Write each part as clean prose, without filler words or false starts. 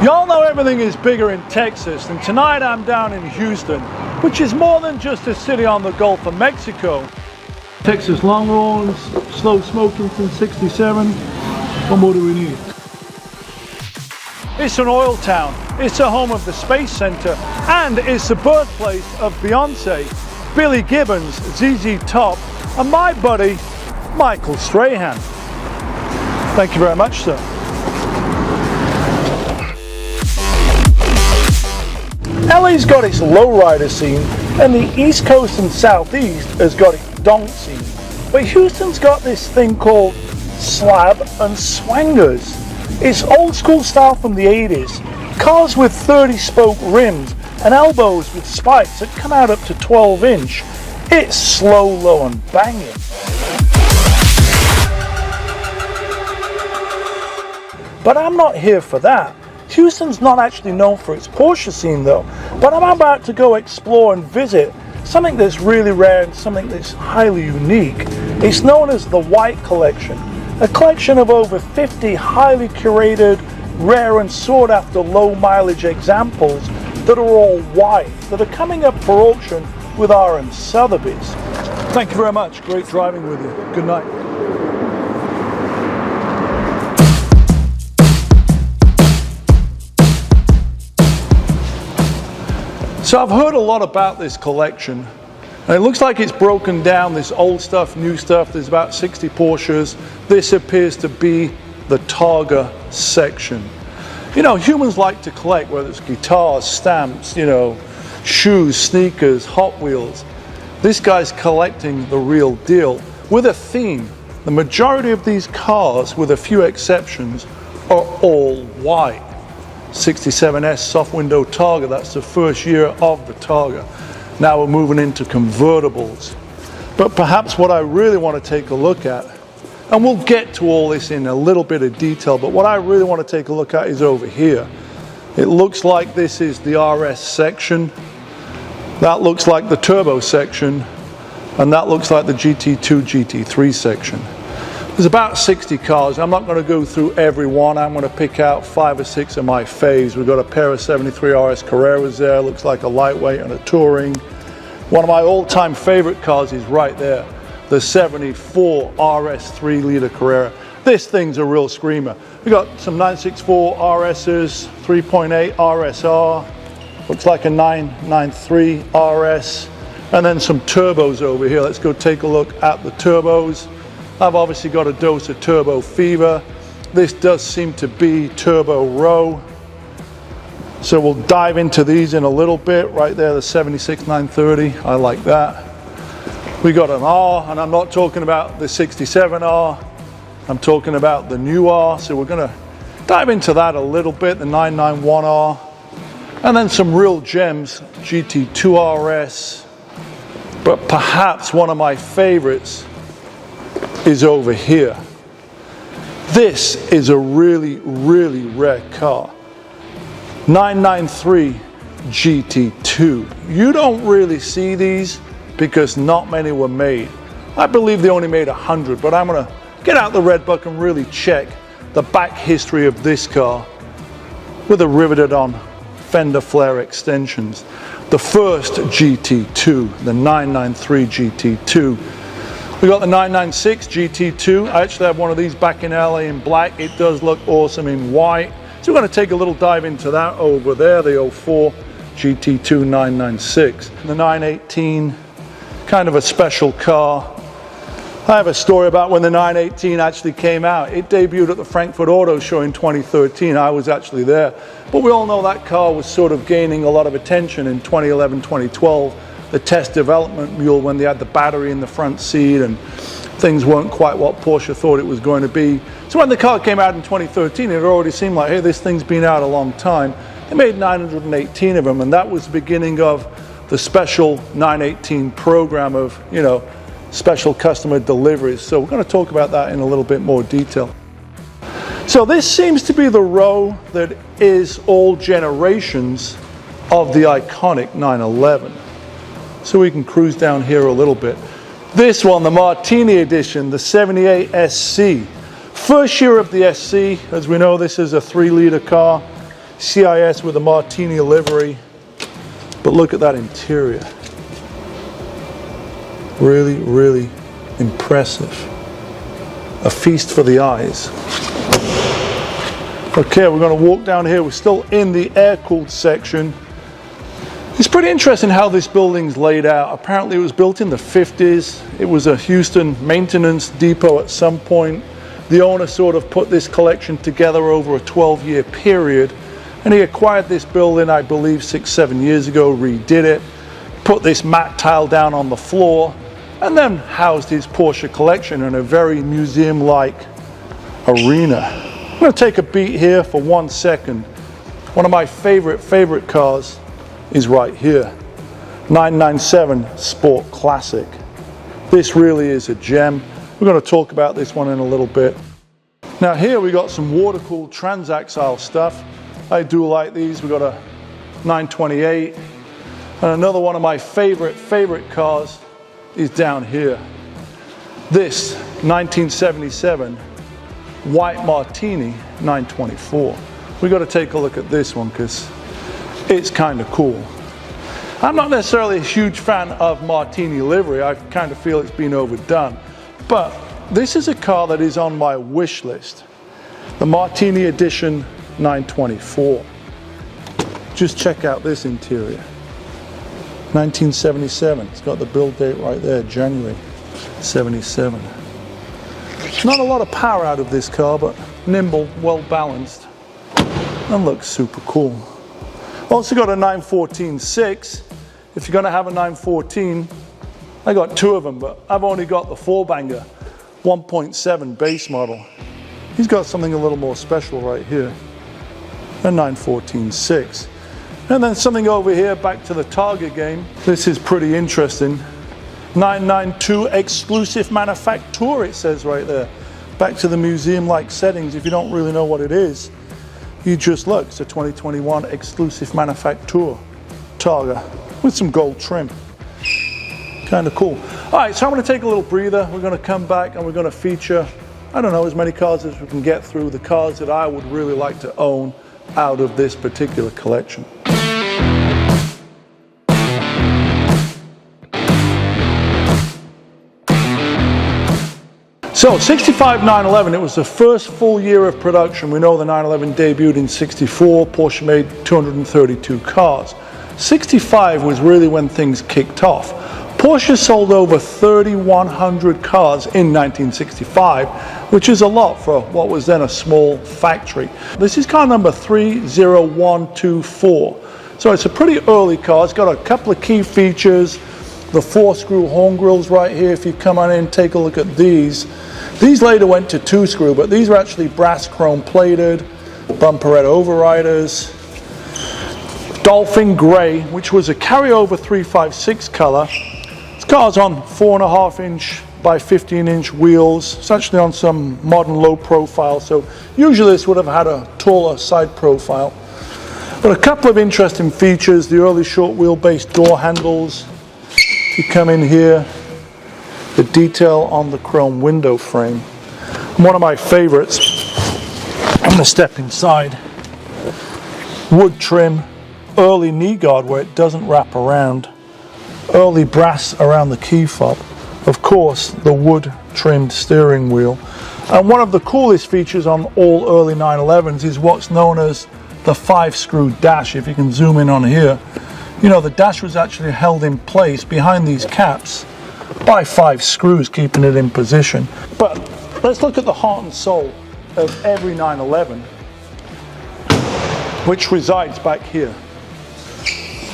Y'all know everything is bigger in Texas, and tonight I'm down in Houston, which is more than just a city on the Gulf of Mexico. Texas Longhorns, slow smoking since '67. What more do we need? It's an oil town, it's the home of the Space Center, and it's the birthplace of Beyonce, Billy Gibbons, ZZ Top, and my buddy, Michael Strahan. Thank you very much, sir. LA's got its lowrider scene, and the East Coast and Southeast has got its donk scene. But Houston's got this thing called slab and swangers. It's old school style from the 80s. Cars with 30 spoke rims and elbows with spikes that come out up to 12-inch. It's slow, low and banging. But I'm not here for that. Houston's not actually known for its Porsche scene though, but I'm about to go explore and visit something that's really rare and something that's highly unique. It's known as the White Collection, a collection of over 50 highly curated, rare and sought after low mileage examples that are all white, that are coming up for auction with RM Sotherbys. Thank you very much, great driving with you, good night. So I've heard a lot about this collection, and it looks like it's broken down, this old stuff, new stuff. There's about 60 Porsches. This appears to be the Targa section. You know, humans like to collect, whether it's guitars, stamps, you know, shoes, sneakers, Hot Wheels. This guy's collecting the real deal with a theme. The majority of these cars, with a few exceptions, are all white. 67S soft window Targa, that's the first year of the Targa. Now we're moving into convertibles. But perhaps what I really want to take a look at, and we'll get to all this in a little bit of detail, but what I really want to take a look at is over here. It looks like this is the RS section, that looks like the turbo section, and that looks like the GT2, GT3 section. There's about 60 cars. I'm not going to go through every one. I'm going to pick out 5 or 6 of my faves. We've got a pair of 73 RS Carreras there. Looks like a lightweight and a touring. One of my all-time favorite cars is right there, the 74 RS 3-liter Carrera. This thing's a real screamer. We've got some 964 RSs, 3.8 RSR. Looks like a 993 RS. And then some turbos over here. Let's go take a look at the turbos. I've obviously got a dose of turbo fever. This does seem to be turbo row. So we'll dive into these in a little bit. Right there, the 76 930, I like that. We got an R, and I'm not talking about the 67R. I'm talking about the new R. So we're gonna dive into that a little bit, the 991R. And then some real gems, GT2 RS. But perhaps one of my favorites is over here. This is a really, really rare car. 993 GT2. You don't really see these because not many were made. I believe they only made 100, but I'm gonna get out the red book and really check the back history of this car with the riveted on fender flare extensions. The first GT2, the 993 GT2. We got the 996 GT2. I actually have one of these back in LA in black. It does look awesome in white. So we're going to take a little dive into that over there, the 04 GT2 996. The 918, kind of a special car. I have a story about when the 918 actually came out. It debuted at the Frankfurt Auto Show in 2013. I was actually there. But we all know that car was sort of gaining a lot of attention in 2011, 2012. The test development mule, when they had the battery in the front seat and things weren't quite what Porsche thought it was going to be. So when the car came out in 2013, it already seemed like, hey, this thing's been out a long time. They made 918 of them, and that was the beginning of the special 918 program of, you know, special customer deliveries. So we're going to talk about that in a little bit more detail. So this seems to be the row that is all generations of the iconic 911. So we can cruise down here a little bit. This one, the Martini edition, the 78 SC. First year of the SC, as we know, this is a 3-liter car. CIS with a Martini livery. But look at that interior. Really, really impressive. A feast for the eyes. Okay, we're going to walk down here. We're still in the air-cooled section. It's pretty interesting how this building's laid out. Apparently it was built in the 50s. It was a Houston maintenance depot at some point. The owner sort of put this collection together over a 12-year period, and he acquired this building, I believe, 6-7 years ago, redid it, put this matte tile down on the floor, and then housed his Porsche collection in a very museum-like arena. I'm going to take a beat here for 1 second. One of my favorite cars is right here. 997 Sport Classic. This really is a gem. We're going to talk about this one in a little bit. Now here we got some water-cooled Transaxle stuff. I do like these. We got a 928. And another one of my favorite cars is down here. This 1977 white Martini 924. We got to take a look at this one because it's kind of cool. I'm not necessarily a huge fan of Martini livery. I kind of feel it's been overdone. But this is a car that is on my wish list. The Martini Edition 924. Just check out this interior. 1977. It's got the build date right there, January 77. Not a lot of power out of this car, but nimble, well balanced, and looks super cool. Also got a 914-6. If you're going to have a 914, I got two of them, but I've only got the four-banger 1.7 base model. He's got something a little more special right here, a 914-6. And then something over here, back to the Targa game. This is pretty interesting. 992 exclusive manufacture, it says right there. Back to the museum-like settings. If you don't really know what it is, you just look. It's a 2021 exclusive manufacture Targa with some gold trim. Kind of cool. All right, so I'm going to take a little breather. We're going to come back and we're going to feature, I don't know, as many cars as we can get through, the cars that I would really like to own out of this particular collection. So 65 911, it was the first full year of production. We know the 911 debuted in 64, Porsche made 232 cars. 65 was really when things kicked off. Porsche sold over 3,100 cars in 1965, which is a lot for what was then a small factory. This is car number 30124. So it's a pretty early car. It's got a couple of key features. The 4-screw horn grills right here. If you come on in, take a look at these. These later went to 2-screw, but these are actually brass chrome plated. Bumperette overriders. Dolphin Gray, which was a carryover 356 color. This car's on 4.5-inch by 15-inch wheels. It's actually on some modern low profile, so usually this would have had a taller side profile. But a couple of interesting features, the early short wheelbase door handles. If you come in here, the detail on the chrome window frame. And one of my favorites, I'm going to step inside. Wood trim, early knee guard where it doesn't wrap around. Early brass around the key fob. Of course, the wood trimmed steering wheel. And one of the coolest features on all early 911s is what's known as the 5-screw dash. If you can zoom in on here, you know, the dash was actually held in place behind these caps by 5 screws, keeping it in position. But let's look at the heart and soul of every 911, which resides back here.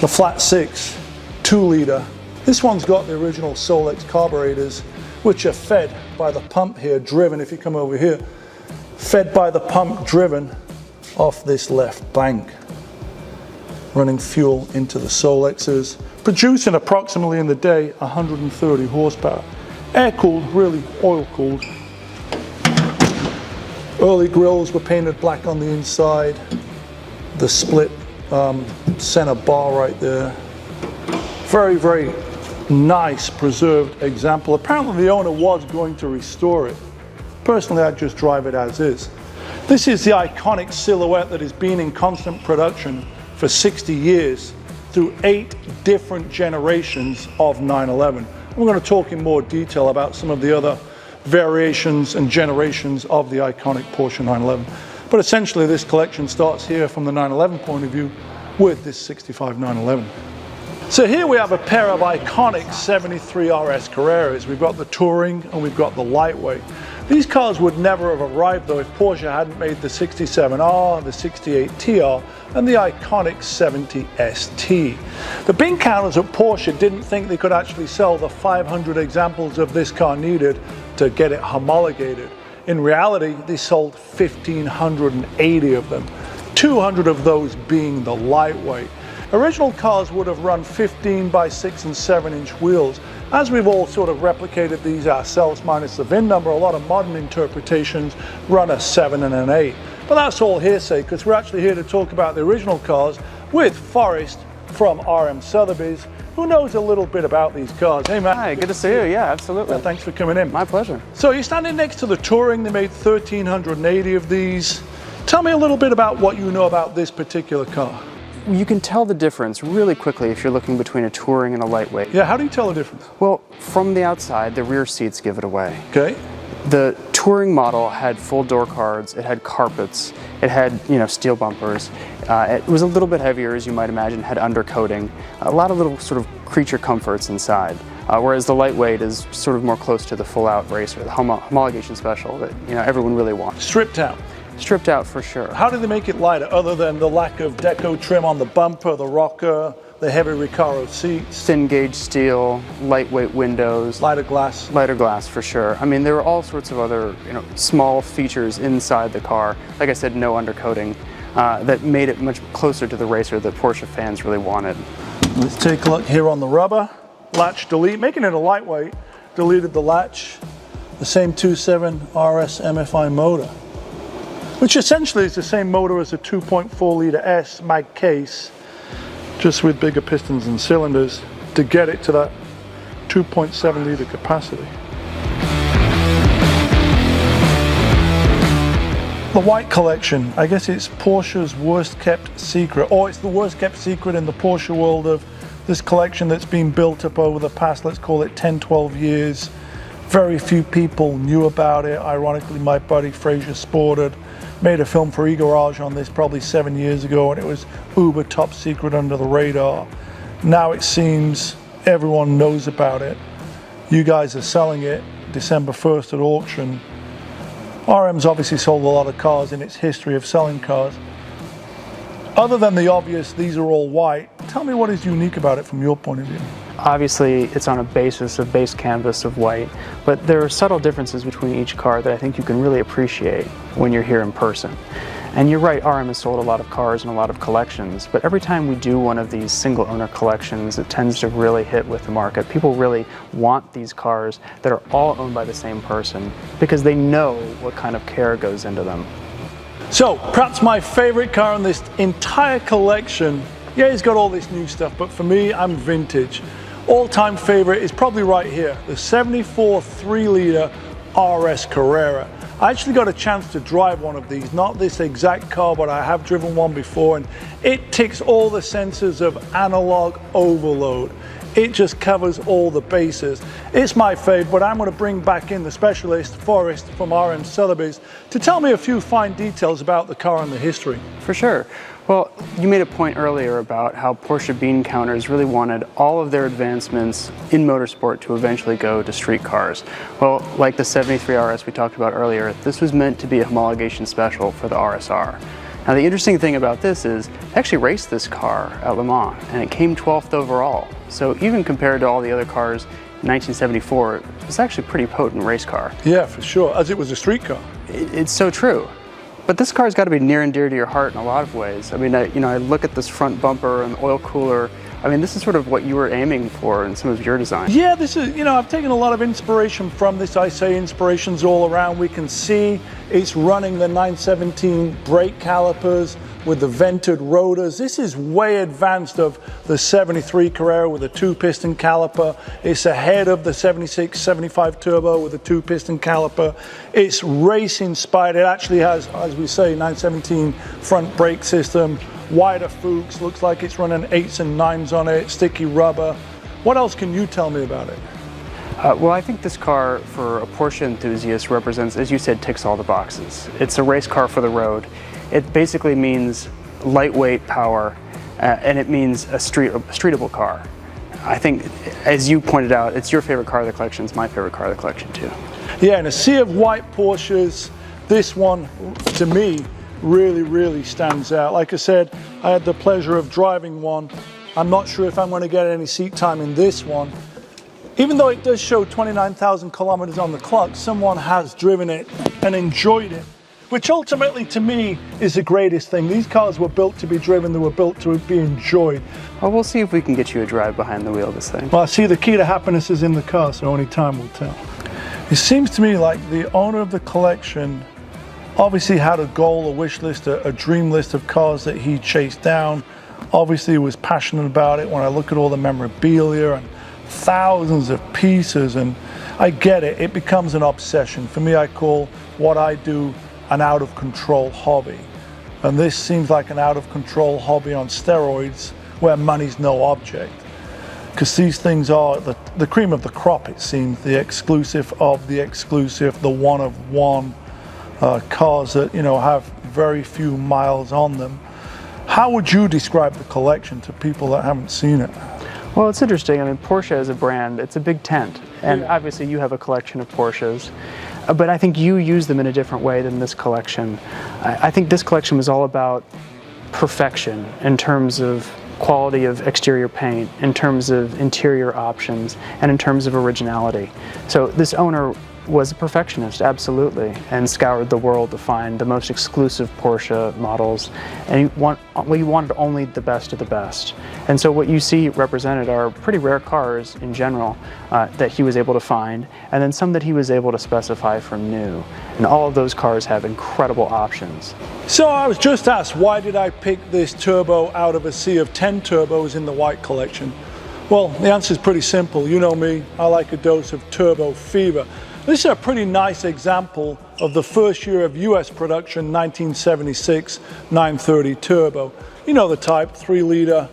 The flat 6, 2-liter. This one's got the original Solex carburetors, which are fed by the pump here, driven, if you come over here, fed by the pump driven off this left bank, running fuel into the Solexes, producing approximately in the day 130 horsepower. Air-cooled, really oil-cooled. Early grills were painted black on the inside. The split center bar right there. Very, very nice preserved example. Apparently the owner was going to restore it. Personally, I'd just drive it as is. This is the iconic silhouette that has been in constant production for 60 years through 8 different generations of 911. We're going to talk in more detail about some of the other variations and generations of the iconic Porsche 911. But essentially this collection starts here from the 911 point of view with this 65 911. So here we have a pair of iconic 73 RS Carreras. We've got the Touring and we've got the Lightweight. These cars would never have arrived though if Porsche hadn't made the 67R, the 68 TR and the iconic 70 ST. The bean counters at Porsche didn't think they could actually sell the 500 examples of this car needed to get it homologated. In reality, they sold 1,580 of them, 200 of those being the Lightweight. Original cars would have run 15 by 6 and 7 inch wheels. As we've all sort of replicated these ourselves minus the VIN number, a lot of modern interpretations run a 7 and an 8. But that's all hearsay because we're actually here to talk about the original cars with Forrest from RM Sotherbys, who knows a little bit about these cars. Hey man. Hi, good to see you. Yeah, absolutely. Thanks for coming in. My pleasure. So you're standing next to the Touring. They made 1,380 of these. Tell me a little bit about what you know about this particular car. You can tell the difference really quickly if you're looking between a Touring and a Lightweight. Yeah, how do you tell the difference? Well, from the outside, the rear seats give it away. Okay. The Touring model had full door cards, it had carpets, it had, steel bumpers. It was a little bit heavier, as you might imagine, had undercoating, a lot of little sort of creature comforts inside. Whereas the Lightweight is sort of more close to the full-out racer, the homologation special that everyone really wants. Stripped out. Stripped out for sure. How did they make it lighter, other than the lack of deco trim on the bumper, the rocker, the heavy Recaro seats? Thin gauge steel, lightweight windows. Lighter glass? Lighter glass for sure. I mean, there were all sorts of other small features inside the car. Like I said, no undercoating, that made it much closer to the racer that Porsche fans really wanted. Let's take a look here on the rubber. Latch delete, making it a Lightweight, deleted the latch. The same 2.7 RS MFI motor, which essentially is the same motor as a 2.4 litre S mag case, just with bigger pistons and cylinders to get it to that 2.7 litre capacity. The white collection, I guess it's Porsche's worst kept secret, or it's the worst kept secret in the Porsche world of this collection that's been built up over the past, let's call it 10, 12 years. Very few people knew about it. Ironically, my buddy Fraser Sported made a film for E-Garage on this probably 7 years ago, and it was uber top secret under the radar. Now it seems everyone knows about it. You guys are selling it December 1st at auction. RM's obviously sold a lot of cars in its history of selling cars. Other than the obvious, these are all white, tell me what is unique about it from your point of view. Obviously, it's on a base canvas of white, but there are subtle differences between each car that I think you can really appreciate when you're here in person. And you're right, RM has sold a lot of cars and a lot of collections, but every time we do one of these single owner collections, it tends to really hit with the market. People really want these cars that are all owned by the same person because they know what kind of care goes into them. So, perhaps my favorite car in this entire collection, yeah, it's got all this new stuff, but for me, I'm vintage. All-time favorite is probably right here, the 74 3-litre RS Carrera. I actually got a chance to drive one of these, not this exact car, but I have driven one before, and it ticks all the senses of analog overload. It just covers all the bases. It's my fave, but I'm going to bring back in the specialist, Forrest from RM Sotherbys, to tell me a few fine details about the car and the history. For sure. Well, you made a point earlier about how Porsche bean counters really wanted all of their advancements in motorsport to eventually go to street cars. Well, like the 73 RS we talked about earlier, this was meant to be a homologation special for the RSR. Now the interesting thing about this is, I actually raced this car at Le Mans, and it came 12th overall. So even compared to all the other cars in 1974, it's actually a pretty potent race car. Yeah, for sure, as it was a street car. It's so true. But this car's got to be near and dear to your heart in a lot of ways. I mean, I look at this front bumper and the oil cooler. I mean, this is sort of what you were aiming for in some of your design. Yeah, this is, I've taken a lot of inspiration from this. I say inspiration's all around. We can see it's running the 917 brake calipers, with the vented rotors. This is way advanced of the 73 Carrera with a 2-piston caliper. It's ahead of the 76, 75 turbo with a 2-piston caliper. It's racing Spyder. It actually has, as we say, 917 front brake system, wider Fuchs, looks like it's running 8s and 9s on it, sticky rubber. What else can you tell me about it? Well, I think this car, for a Porsche enthusiast, represents, as you said, ticks all the boxes. It's a race car for the road. It basically means lightweight power, and it means a streetable car. I think, as you pointed out, it's your favorite car of the collection. It's my favorite car of the collection, too. Yeah, in a sea of white Porsches, this one, to me, really stands out. Like I said, I had the pleasure of driving one. I'm not sure if I'm going to get any seat time in this one. Even though it does show 29,000 kilometers on the clock, someone has driven it and enjoyed it, which ultimately to me is the greatest thing. These cars were built to be driven, they were built to be enjoyed. Well, we'll see if we can get you a drive behind the wheel of this thing. Well, I see the key to happiness is in the car, so only time will tell. It seems to me like the owner of the collection obviously had a goal, a wish list, a dream list of cars that he chased down. Obviously he was passionate about it. When I look at all the memorabilia and thousands of pieces, and I get it, it becomes an obsession. For me, I call what I do an out of control hobby. And this seems like an out of control hobby on steroids where money's no object. Because these things are the cream of the crop, it seems, the exclusive of the exclusive, the one of one cars that, you know, have very few miles on them. How would you describe the collection to people that haven't seen it? Well, it's interesting. I mean, Porsche as a brand, it's a big tent. And obviously you have a collection of Porsches. But I think you use them in a different way than this collection. I think this collection was all about perfection in terms of quality of exterior paint, in terms of interior options, and in terms of originality. So this owner was a perfectionist, absolutely, and scoured the world to find the most exclusive Porsche models, and he wanted only the best of the best. And so what you see represented are pretty rare cars in general that he was able to find, and then some that he was able to specify from new. And all of those cars have incredible options. So I was just asked, why did I pick this turbo out of a sea of 10 turbos in the white collection? Well, the answer is pretty simple. You know me, I like a dose of turbo fever. This is a pretty nice example of the first year of US production, 1976 930 turbo. You know the type, 3-liter,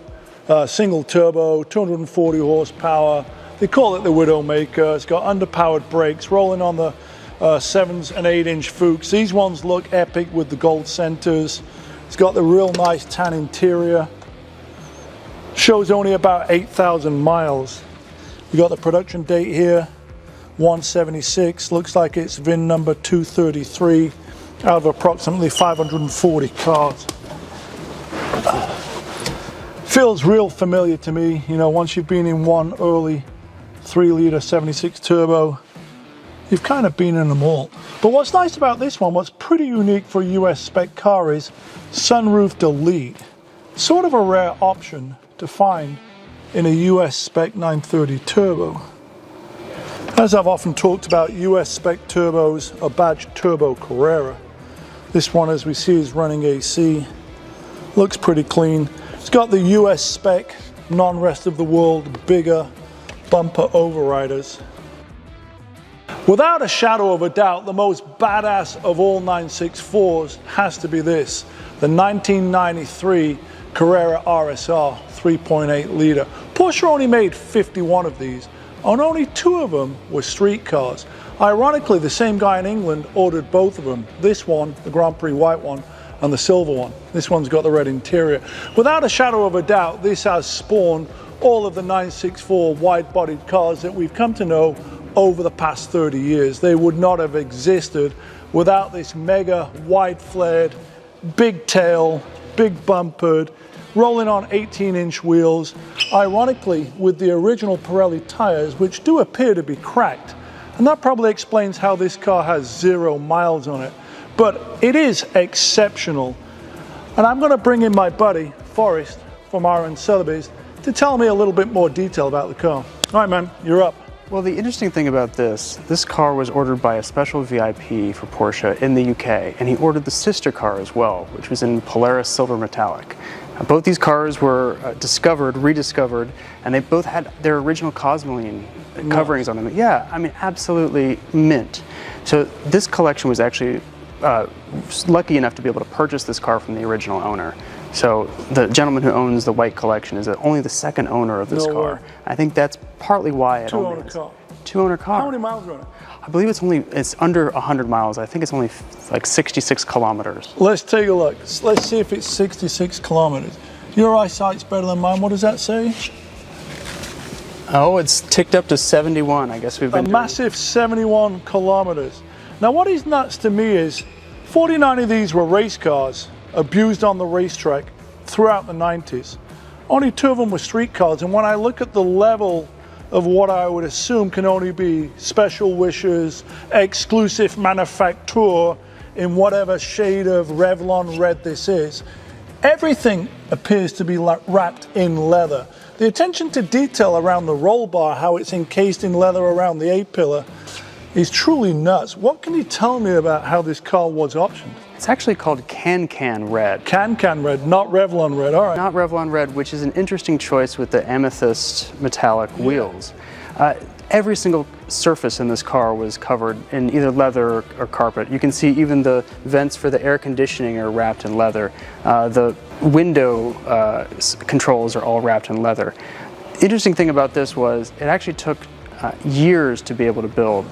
single turbo, 240 horsepower. They call it the Widowmaker. It's got underpowered brakes, rolling on the 7s and 8-inch Fuchs. These ones look epic with the gold centers. It's got the real nice tan interior. Shows only about 8,000 miles. You got the production date here, 176, looks like it's VIN number 233 out of approximately 540 cars. Feels real familiar to me, you know, once you've been in one early 3-liter 76 turbo, you've kind of been in them all. But what's nice about this one, what's pretty unique for a US spec car is sunroof delete. Sort of a rare option to find in a US spec 930 turbo. As I've often talked about, US spec turbos are badged Turbo Carrera. This one, as we see, is running AC. Looks pretty clean. It's got the US spec, non-rest of the world, bigger bumper overriders. Without a shadow of a doubt, the most badass of all 964s has to be this, the 1993 Carrera RSR 3.8 liter. Porsche only made 51 of these, and only 2 of them were street cars. Ironically, the same guy in England ordered both of them. This one, the Grand Prix white one, and the silver one. This one's got the red interior. Without a shadow of a doubt, this has spawned all of the 964 wide-bodied cars that we've come to know over the past 30 years. They would not have existed without this mega wide-flared, big tail, big bumpered, rolling on 18-inch wheels, ironically with the original Pirelli tires, which do appear to be cracked. And that probably explains how this car has 0 miles on it. But it is exceptional. And I'm going to bring in my buddy, Forrest, from RM Sotherbys, to tell me a little bit more detail about the car. All right, man, you're up. Well, the interesting thing about this car was ordered by a special VIP for Porsche in the UK, and he ordered the sister car as well, which was in Polaris Silver Metallic. Both these cars were rediscovered, and they both had their original Cosmoline coverings on them. Yeah, I mean, absolutely mint. So this collection was actually lucky enough to be able to purchase this car from the original owner. So the gentleman who owns the white collection is only the second owner of this car. I think that's partly why it only has two-owner car. How many miles are on it? I believe it's under 100 miles. I think it's only like 66 kilometers. Let's take a look. Let's see if it's 66 kilometers. Your eyesight's better than mine. What does that say? Oh, it's ticked up to 71. I guess we've been massive 71 kilometers. Now, what is nuts to me is 49 of these were race cars, abused on the racetrack throughout the 90s. Only 2 of them were street cars, and when I look at the level of what I would assume can only be special wishes, exclusive manufacture in whatever shade of Revlon red this is, everything appears to be wrapped in leather. The attention to detail around the roll bar, how it's encased in leather around the A-pillar, is truly nuts. What can you tell me about how this car was optioned? It's actually called Can-Can Red. Can-Can Red, not Revlon Red, all right. Not Revlon Red, which is an interesting choice with the amethyst metallic wheels. Every single surface in this car was covered in either leather or carpet. You can see even the vents for the air conditioning are wrapped in leather. The window controls are all wrapped in leather. Interesting thing about this was it actually took years to be able to build.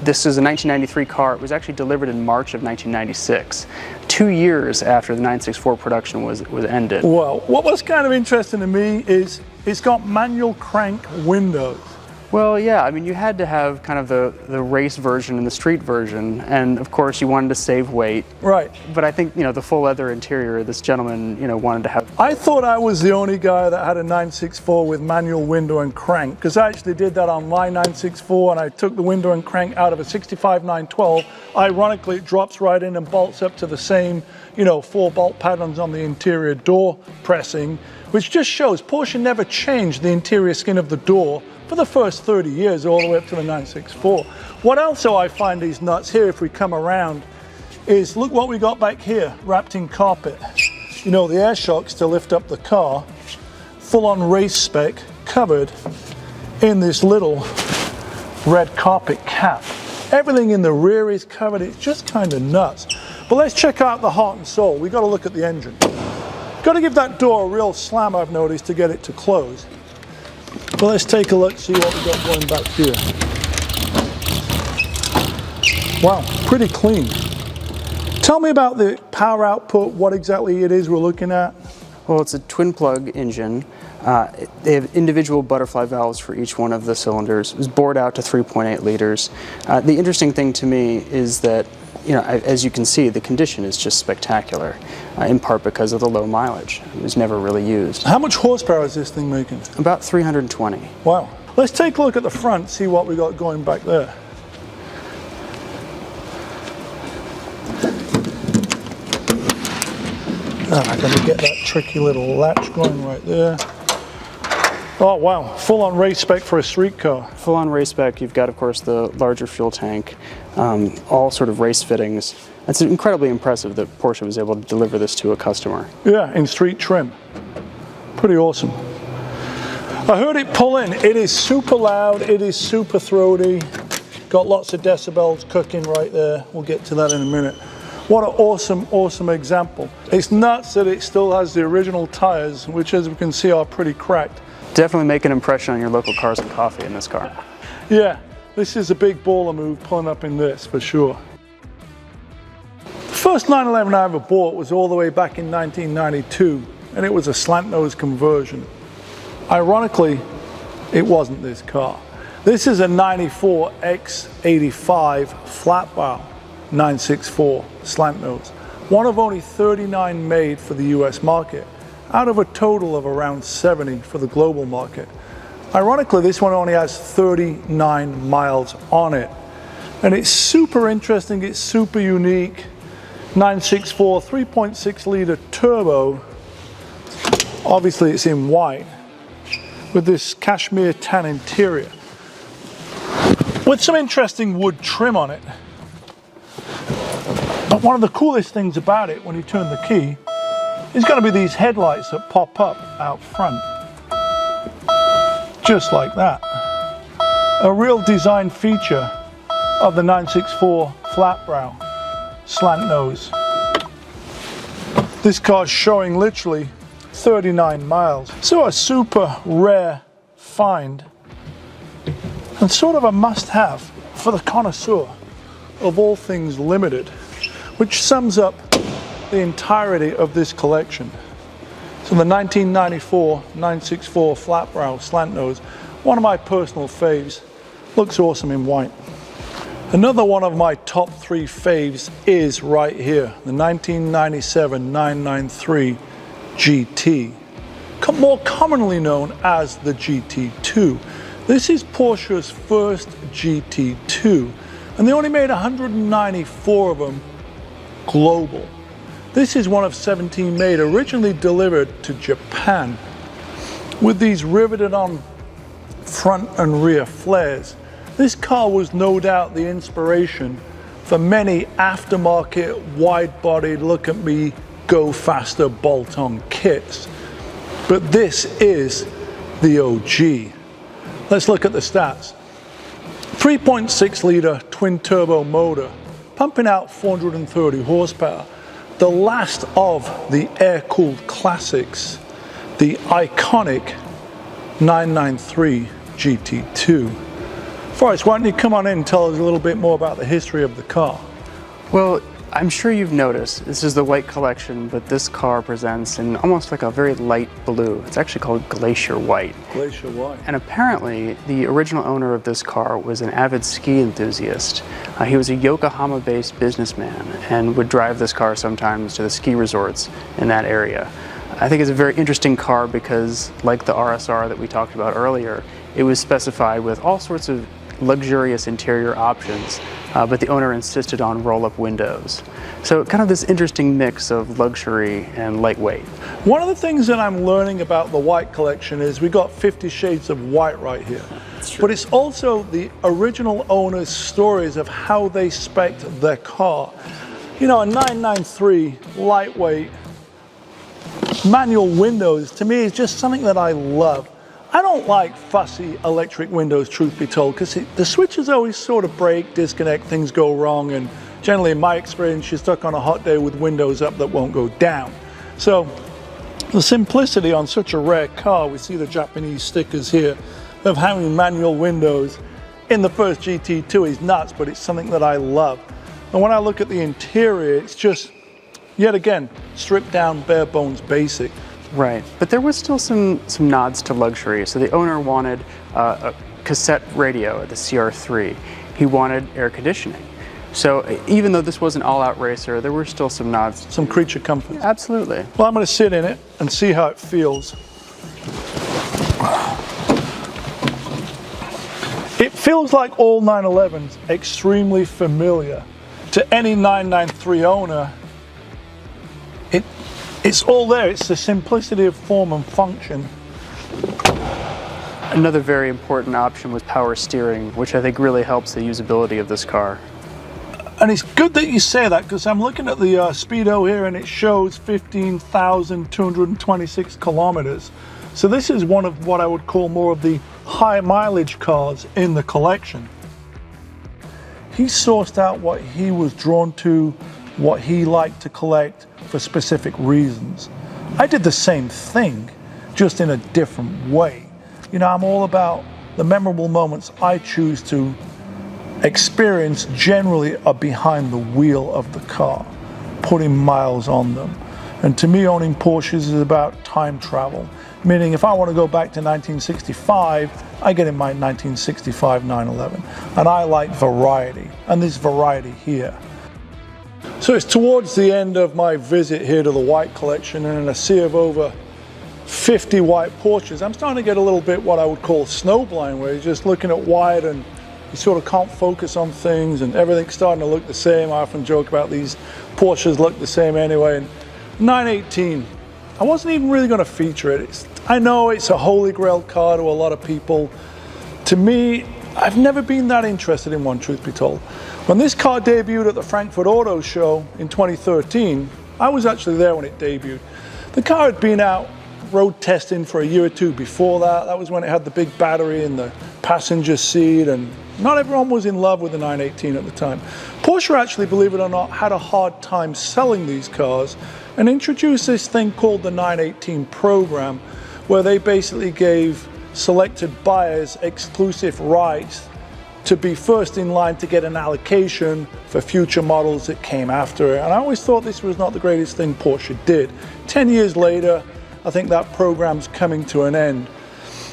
This is a 1993 car. It was actually delivered in March of 1996, 2 years after the 964 production was ended. Well, what was kind of interesting to me is it's got manual crank windows. Well, yeah, I mean, you had to have kind of the race version and the street version, and of course you wanted to save weight. Right. But I think, the full leather interior, this gentleman, wanted to have. I thought I was the only guy that had a 964 with manual window and crank, because I actually did that on my 964, and I took the window and crank out of a 65 912. Ironically, it drops right in and bolts up to the same, 4 bolt patterns on the interior door pressing, which just shows Porsche never changed the interior skin of the door for the first 30 years, all the way up to the 964. What else I find these nuts here, if we come around, is look what we got back here, wrapped in carpet. The air shocks to lift up the car, full-on race spec, covered in this little red carpet cap. Everything in the rear is covered. It's just kind of nuts. But let's check out the heart and soul. We got to look at the engine. Got to give that door a real slam, I've noticed, to get it to close. But let's take a look, see what we got going back here. Wow, pretty clean. Tell me about the power output, what exactly it is we're looking at. Well, it's a twin plug engine. They have individual butterfly valves for each one of the cylinders. It was bored out to 3.8 liters. The interesting thing to me is that, as you can see, the condition is just spectacular, in part because of the low mileage. It was never really used. How much horsepower is this thing making? About 320. Wow. Let's take a look at the front, see what we got going back there. I'm going to get that tricky little latch going right there. Oh wow, full-on race spec for a street car. Full-on race spec. You've got, of course, the larger fuel tank, all sort of race fittings. It's incredibly impressive that Porsche was able to deliver this to a customer. Yeah, in street trim. Pretty awesome. I heard it pull in. It is super loud. It is super throaty. Got lots of decibels cooking right there. We'll get to that in a minute. What an awesome, awesome example. It's nuts that it still has the original tires, which, as we can see, are pretty cracked. Definitely make an impression on your local Cars and Coffee in this car. Yeah, this is a big baller move pulling up in this for sure. The first 911 I ever bought was all the way back in 1992, and it was a Slant Nose conversion. Ironically, it wasn't this car. This is a 94 X85 flat bow 964 Slant Nose, one of only 39 made for the US market, out of a total of around 70 for the global market. Ironically, this one only has 39 miles on it. And it's super interesting, it's super unique. 964, 3.6 liter turbo. Obviously it's in white with this cashmere tan interior. with some interesting wood trim on it. But one of the coolest things about it when you turn the key is going to be these headlights that pop up out front. Just like that. A real design feature of the 964 flat brow slant nose. This car's showing literally 39 miles. So a super rare find and sort of a must-have for the connoisseur of all things limited, which sums up the entirety of this collection. So the 1994 964 flat brow slant nose, one of my personal faves, looks awesome in white. Another one of my top 3 faves is right here, the 1997 993 GT, more commonly known as the GT2. This is Porsche's first GT2, and they only made 194 of them global. This is one of 17 made, originally delivered to Japan, with these riveted on front and rear flares. This car was no doubt the inspiration for many aftermarket, wide-bodied, look at me, go faster bolt-on kits. But this is the OG. Let's look at the stats. 3.6 litre twin turbo motor, pumping out 430 horsepower. The last of the air-cooled classics, the iconic 993 GT2. Forrest, why don't you come on in and tell us a little bit more about the history of the car? Well, I'm sure you've noticed, this is the white collection, but this car presents in almost like a very light blue. It's actually called Glacier White. Glacier White. And apparently, the original owner of this car was an avid ski enthusiast. He was a Yokohama-based businessman and would drive this car sometimes to the ski resorts in that area. I think it's a very interesting car because, like the RSR that we talked about earlier, it was specified with all sorts of luxurious interior options, but the owner insisted on roll-up windows. So kind of this interesting mix of luxury and lightweight. One of the things that I'm learning about the white collection is we got 50 shades of white right here. But it's also the original owner's stories of how they spec'd their car. You know, a 993 lightweight manual windows to me is just something that I love. I don't like fussy electric windows, truth be told, because the switches always sort of break, disconnect, things go wrong, and generally in my experience you're stuck on a hot day with windows up that won't go down. So the simplicity on such a rare car, we see the Japanese stickers here, of having manual windows in the first GT2 is nuts, but it's something that I love. And when I look at the interior, it's just, yet again, stripped down, bare bones, basic. Right, but there was still some nods to luxury. So the owner wanted a cassette radio, the CR3. He wanted air conditioning. So even though this was an all-out racer, there were still some nods. Some creature comforts. Yeah, absolutely. Well, I'm going to sit in it and see how it feels. It feels like all 911s, extremely familiar. To any 993 owner, it's all there. It's the simplicity of form and function. Another very important option was power steering, which I think really helps the usability of this car. And it's good that you say that, because I'm looking at the speedo here and it shows 15,226 kilometers. So this is one of what I would call more of the high mileage cars in the collection. He sourced out what he was drawn to, what he liked to collect for specific reasons. I did the same thing, just in a different way. You know, I'm all about the memorable moments I choose to experience generally are behind the wheel of the car, putting miles on them. And to me, owning Porsches is about time travel. Meaning if I want to go back to 1965, I get in my 1965 911. And I like variety, and there's variety here. So it's towards the end of my visit here to the white collection, and in a sea of over 50 white Porsches, I'm starting to get a little bit what I would call snowblind, where you're just looking at white and you sort of can't focus on things and everything's starting to look the same. I often joke about these Porsches look the same anyway. And 918, I wasn't even really going to feature it. I know it's a holy grail car to a lot of people. To me, I've never been that interested in one, truth be told. When this car debuted at the Frankfurt Auto Show in 2013, I was actually there when it debuted. The car had been out road testing for a year or two before that. That was when it had the big battery in the passenger seat, and not everyone was in love with the 918 at the time. Porsche actually, believe it or not, had a hard time selling these cars and introduced this thing called the 918 program, where they basically gave selected buyers exclusive rights to be first in line to get an allocation for future models that came after it. And I always thought this was not the greatest thing Porsche did. 10 years later, I think that program's coming to an end.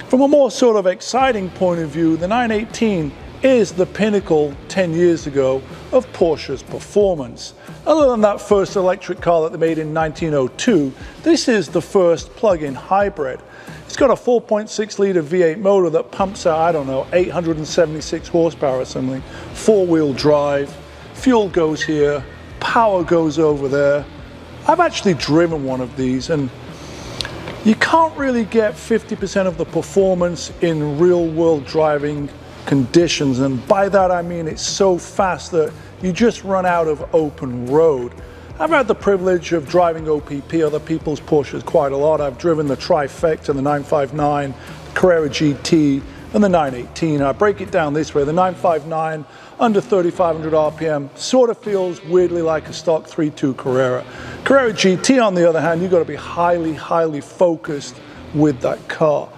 From a more sort of exciting point of view, the 918 is the pinnacle 10 years ago of Porsche's performance. Other than that first electric car that they made in 1902, this is the first plug-in hybrid. It's got a 4.6 litre V8 motor that pumps out, I don't know, 876 horsepower or something. Four-wheel drive, fuel goes here, power goes over there. I've actually driven one of these, and you can't really get 50% of the performance in real-world driving conditions, and by that I mean it's so fast that you just run out of open road. I've had the privilege of driving OPP, other people's Porsches, quite a lot. I've driven the trifecta, the 959, the Carrera GT, and the 918. I break it down this way. The 959, under 3,500 RPM, sort of feels weirdly like a stock 3.2 Carrera. Carrera GT, on the other hand, you've got to be highly, highly focused with that car.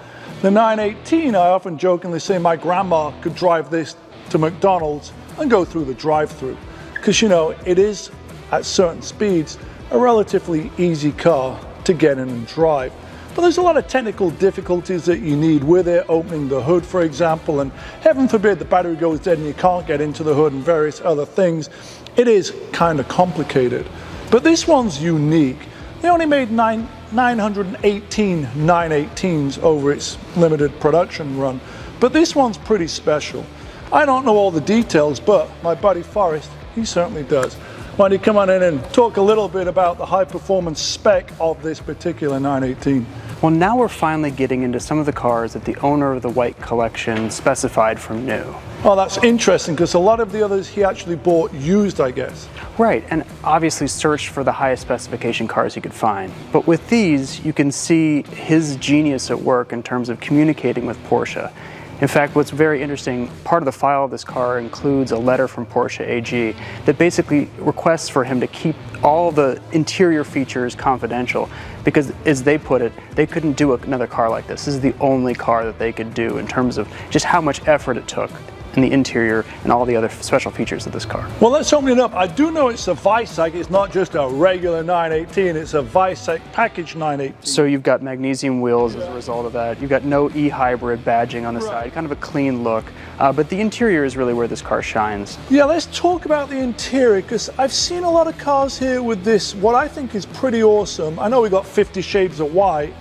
The 918, I often jokingly say my grandma could drive this to McDonald's and go through the drive-thru, because, you know, it is, at certain speeds, a relatively easy car to get in and drive. But there's a lot of technical difficulties that you need with it, opening the hood, for example, and heaven forbid the battery goes dead and you can't get into the hood, and various other things. It is kind of complicated. But this one's unique. They only made 918 918s over its limited production run, but this one's pretty special. I don't know all the details, but my buddy Forrest, he certainly does. Why don't you come on in and talk a little bit about the high performance spec of this particular 918? Well, now we're finally getting into some of the cars that the owner of the white collection specified from new. Oh, that's interesting, because a lot of the others he actually bought used, I guess. Right, and obviously searched for the highest specification cars he could find. But with these, you can see his genius at work in terms of communicating with Porsche. In fact, what's very interesting, part of the file of this car includes a letter from Porsche AG that basically requests for him to keep all the interior features confidential, because, as they put it, they couldn't do another car like this. This is the only car that they could do in terms of just how much effort it took in the interior and all the other special features of this car. Well, let's open it up. I do know it's a Weissach. It's not just a regular 918, it's a Weissach package 918. So you've got magnesium wheels as a result of that. You've got no e-hybrid badging on the side, kind of a clean look. But the interior is really where this car shines. Yeah, let's talk about the interior, because I've seen a lot of cars here with this, what I think is pretty awesome. I know we got 50 shades of white,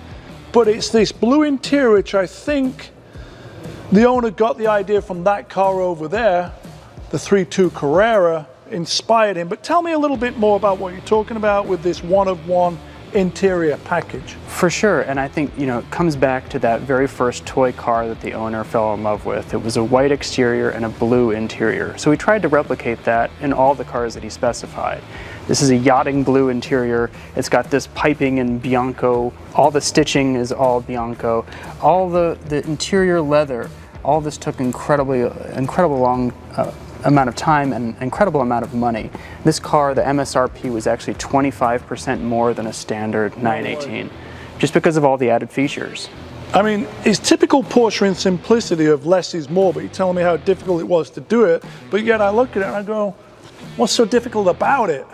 but it's this blue interior, which I think the owner got the idea from that car over there, the 3.2 Carrera, inspired him. But tell me a little bit more about what you're talking about with this one-of-one interior package. For sure, and I think, you know, it comes back to that very first toy car that the owner fell in love with. It was a white exterior and a blue interior. So he tried to replicate that in all the cars that he specified. This is a yachting blue interior. It's got this piping in Bianco. All the stitching is all Bianco. All the interior leather, all this took incredibly long amount of time and incredible amount of money. This car, the MSRP was actually 25% more than a standard 918, just because of all the added features. I mean, it's typical Porsche in simplicity of less is more, but you're telling me how difficult it was to do it, but yet I look at it and I go, what's so difficult about it?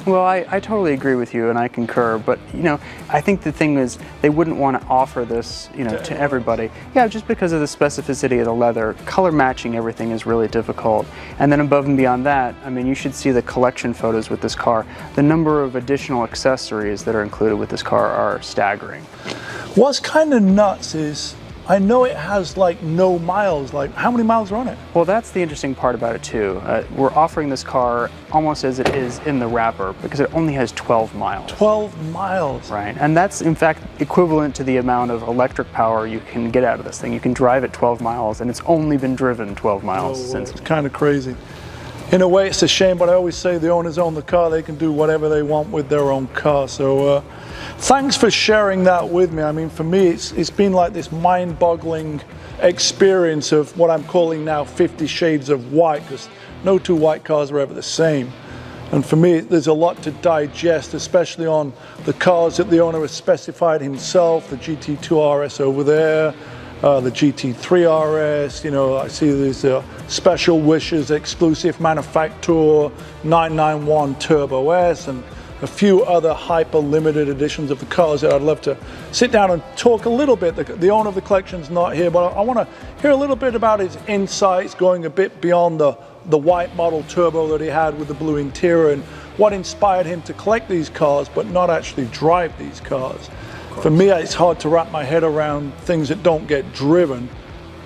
Well, I totally agree with you, and I concur, but, you know, I think the thing is they wouldn't want to offer this, you know, to everybody. Yeah, just because of the specificity of the leather. Color matching everything is really difficult. And then above and beyond that, I mean, you should see the collection photos with this car. The number of additional accessories that are included with this car are staggering. What's kind of nuts is, I know it has like no miles. Like, how many miles are on it? Well, that's the interesting part about it too. We're offering this car almost as it is in the wrapper because it only has 12 miles. 12 miles. Right, and that's in fact equivalent to the amount of electric power you can get out of this thing. You can drive it 12 miles and it's only been driven 12 miles since. It's kind of crazy. In a way, it's a shame, but I always say the owners own the car. They can do whatever they want with their own car. So thanks for sharing that with me. I mean, for me, it's been like this mind-boggling experience of what I'm calling now 50 shades of white, because no two white cars are ever the same. And for me, there's a lot to digest, especially on the cars that the owner has specified himself, the GT2 RS over there, the GT3 RS, you know, I see these Special Wishes Exclusive Manufacturer 991 Turbo S, and a few other hyper limited editions of the cars that I'd love to sit down and talk a little bit. The owner of the collection's not here, but I want to hear a little bit about his insights, going a bit beyond the white model turbo that he had with the blue interior, and what inspired him to collect these cars but not actually drive these cars. For me, it's hard to wrap my head around things that don't get driven,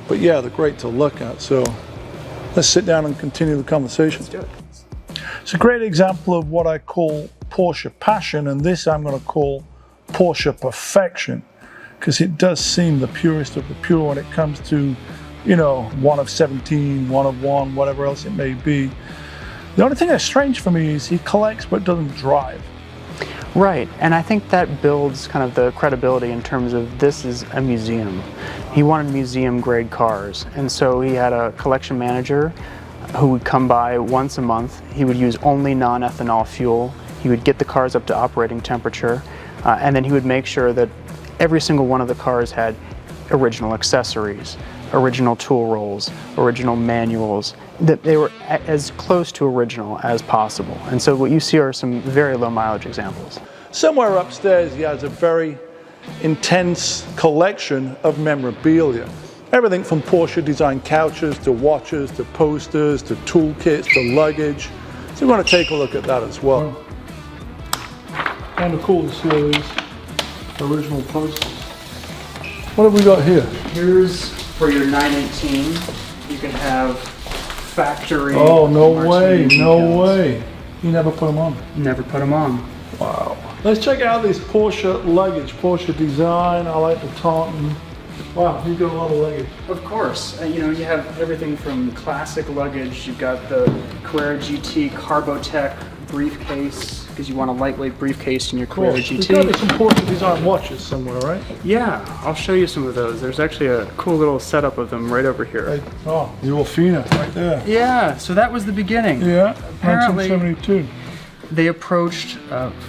but yeah, they're great to look at. So let's sit down and continue the conversation. Let's do it. It's a great example of what I call Porsche passion, and this I'm going to call Porsche perfection, because it does seem the purest of the pure when it comes to, you know, 1 of 17, 1 of 1, whatever else it may be. The only thing that's strange for me is he collects but doesn't drive. Right, and I think that builds kind of the credibility in terms of this is a museum. He wanted museum grade cars, and so he had a collection manager who would come by once a month. He would use only non-ethanol fuel. He would get the cars up to operating temperature, and then he would make sure that every single one of the cars had original accessories, original tool rolls, original manuals, that they were as close to original as possible. And so what you see are some very low mileage examples. Somewhere upstairs he has a very intense collection of memorabilia. Everything from Porsche designed couches to watches to posters to toolkits to luggage. So we want to take a look at that as well. Kind of cool to see all these original posters. What have we got here? Here's for your 918. You can have factory. Oh, no way, Martini no decals. way. You never put them on. Never put them on. Wow. Let's check out this Porsche luggage, Porsche design. I like the tartan. Wow, you've got a lot of luggage. Of course. You know, you have everything from classic luggage. You've got the Carrera GT Carbotech briefcase, because you want a lightweight briefcase in your Carrera There's got to be GT. some Porsche design watches somewhere, right? Yeah, I'll show you some of those. There's actually a cool little setup of them right over here. Oh, the Orfina right there. Yeah, so that was the beginning. Yeah, Apparently, 1972. they approached,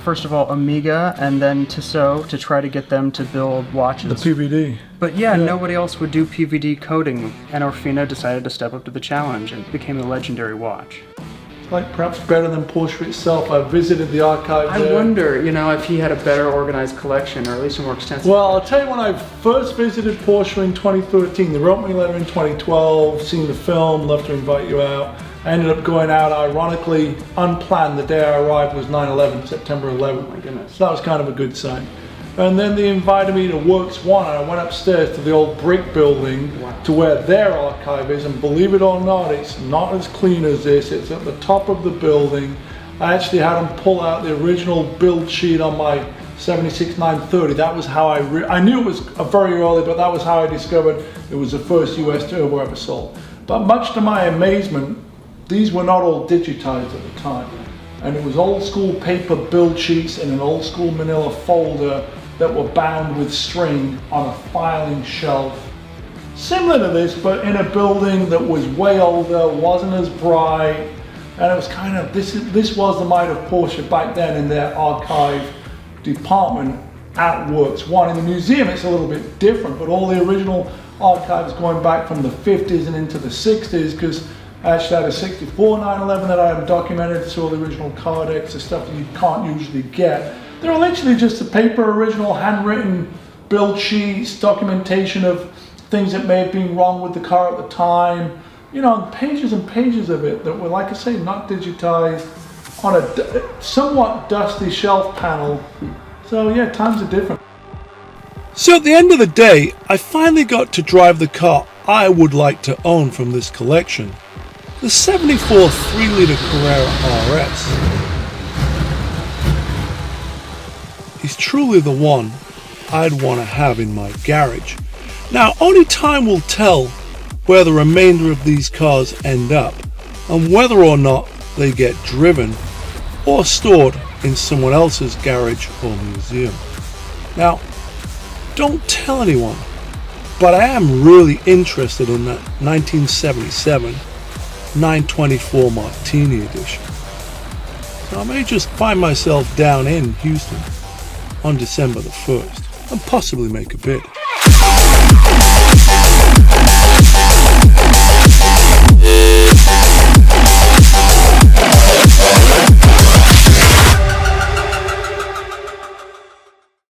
first of all, Amiga and then Tissot to try to get them to build watches. The PVD. But yeah, nobody else would do PVD coding, and Orfina decided to step up to the challenge and became the legendary watch. Like perhaps better than Porsche itself. I visited the archive I there. wonder, you know, if he had a better organized collection, or at least a more extensive. Well, I'll tell you, when I first visited Porsche in 2013, they wrote me a letter in 2012, seen the film, love to invite you out. I ended up going out, ironically, unplanned. The day I arrived was 9/11, September 11th. Oh my goodness. So that was kind of a good sign. And then they invited me to Works One, and I went upstairs to the old brick building to where their archive is, and believe it or not, it's not as clean as this. It's at the top of the building. I actually had them pull out the original build sheet on my 76 930. That was how I knew it was very early, but that was how I discovered it was the first US turbo ever sold. But much to my amazement, these were not all digitized at the time. And it was old school paper build sheets in an old school manila folder that were bound with string on a filing shelf. Similar to this, but in a building that was way older, wasn't as bright, and it was kind of, this was the might of Porsche back then in their archive department at Works One. In the museum it's a little bit different, but all the original archives going back from the 50s and into the 60s, because I actually had a 64 911 that I have documented, so all the original car decks, the stuff that you can't usually get. They're literally just the paper original handwritten build sheets, documentation of things that may have been wrong with the car at the time. You know, pages and pages of it that were, like I say, not digitized, on a somewhat dusty shelf panel. So yeah, times are different. So at the end of the day, I finally got to drive the car I would like to own from this collection. The 74 3-liter Carrera RS. He's truly the one I'd want to have in my garage. Now, only time will tell where the remainder of these cars end up and whether or not they get driven or stored in someone else's garage or museum. Now, don't tell anyone, but I am really interested in that 1977 924 Martini edition. So I may just find myself down in Houston on December the 1st and possibly make a bid.